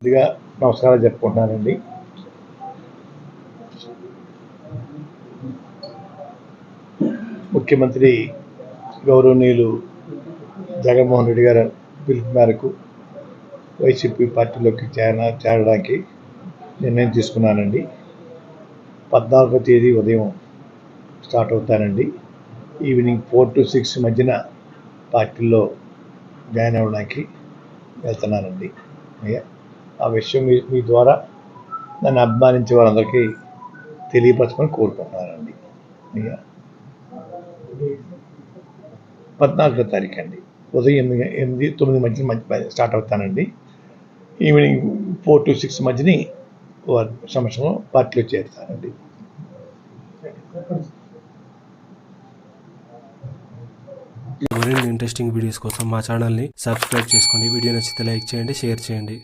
ముందుగా నమస్కారాలు చెప్పుకుంటున్నానండి. ముఖ్యమంత్రి గౌరవనీయులు జగన్మోహన్ రెడ్డి గారి పిలుపు మేరకు వైసీపీ పార్టీలోకి చేరడానికి నిర్ణయం తీసుకున్నానండి. 14వ తేదీ ఉదయం స్టార్ట్ అవుతానండి. ఈవినింగ్ 4 to 6 మధ్యన పార్టీలో జాయిన్ అవ్వడానికి వెళ్తున్నానండి. ఆ విషయం మీ ద్వారా నన్ను అభిమానించే వారందరికీ తెలియపరచమని కోరుకుంటున్నానండి. 14వ తారీఖు అండి, ఉదయం 8-9 మధ్య స్టార్ట్ అవుతానండి. ఈవినింగ్ 4 to 6 మధ్యని సంవత్సరం పార్టీలో చేరుతానండి. మరిన్ని ఇంట్రెస్టింగ్ వీడియోస్ కోసం మా ఛానల్ని సబ్స్క్రైబ్ చేసుకోండి. వీడియో నచ్చితే లైక్ చేయండి, షేర్ చేయండి.